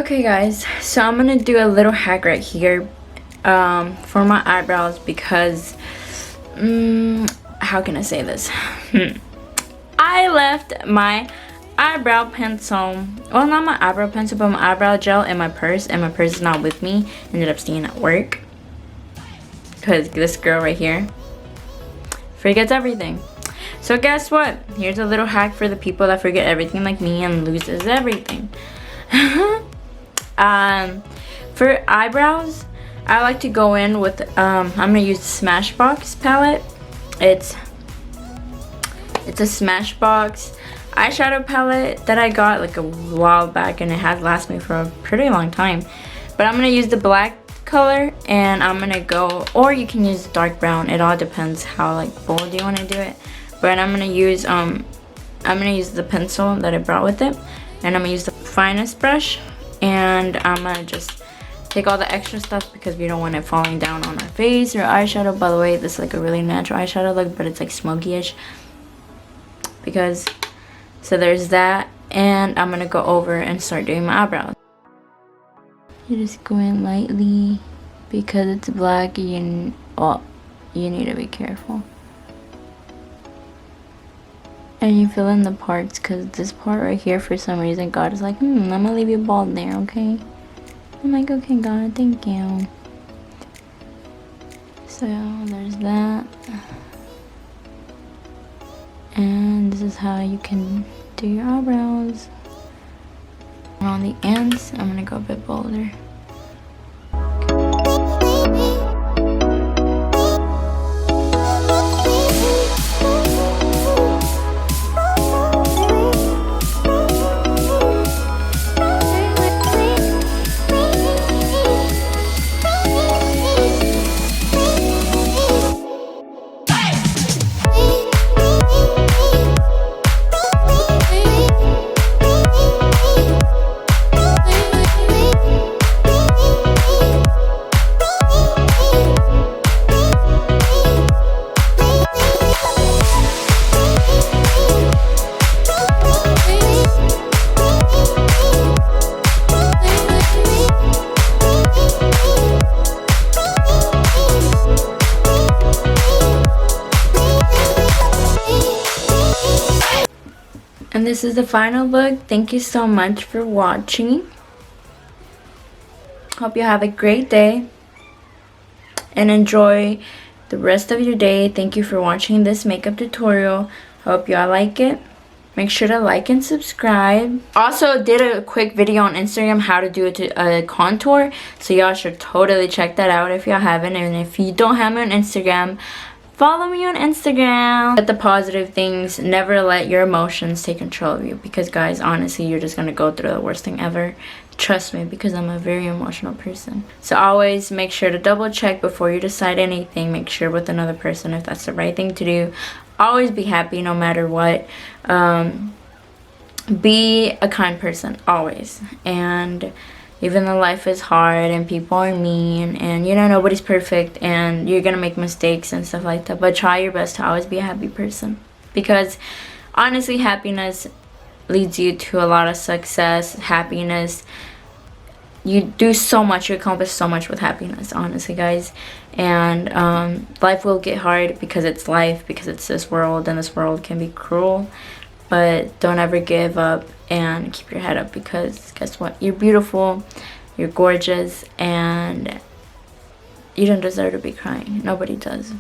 Okay guys, so I'm gonna do a little hack right here for my eyebrows because how can I say this? I left my eyebrow pencil, well, not my eyebrow pencil, but my eyebrow gel in my purse, and my purse is not with me. Ended up staying at work because this girl right here forgets everything. So guess what? Here's a little hack for the people that forget everything like me and loses everything. For eyebrows, I like to go in with I'm gonna use the Smashbox palette. It's a Smashbox eyeshadow palette that I got like a while back, and it has lasted me for a pretty long time. But I'm gonna use the black color, and I'm gonna go, or you can use dark brown. It all depends how like bold you want to do it. But I'm gonna use the pencil that I brought with it, and I'm gonna use the finest brush, and I'm gonna just take all the extra stuff because we don't want it falling down on our face or eyeshadow. By the way, this is like a really natural eyeshadow look, but it's like smoky-ish. So there's that, and I'm gonna go over and start doing my eyebrows. You just go in lightly because it's black. You need to be careful. And you fill in the parts, because this part right here, for some reason, God is like, I'm gonna leave you bald there, okay? I'm like, okay, God, thank you. So, there's that. And this is how you can do your eyebrows. And on the ends, I'm gonna go a bit bolder. And this is the final look. Thank you so much for watching. Hope you have a great day and enjoy the rest of your day. Thank you for watching this makeup tutorial. Hope y'all like it. Make sure to like and subscribe. Also did a quick video on Instagram how to do a contour, so y'all should totally check that out if y'all haven't. And if you don't have me on Instagram, follow me on Instagram. But the positive things, never let your emotions take control of you, because guys, honestly, you're just gonna go through the worst thing ever. Trust me, because I'm a very emotional person. So always make sure to double check before you decide anything. Make sure with another person if that's the right thing to do. Always be happy no matter what. Be a kind person, always. And even though life is hard and people are mean and you know nobody's perfect and you're gonna make mistakes and stuff like that, but try your best to always be a happy person, because honestly, happiness leads you to a lot of success. Happiness, you do so much, you accomplish so much with happiness, honestly guys. And life will get hard because it's life, because it's this world, and this world can be cruel. But don't ever give up and keep your head up, because guess what? You're beautiful, you're gorgeous, and you don't deserve to be crying. Nobody does.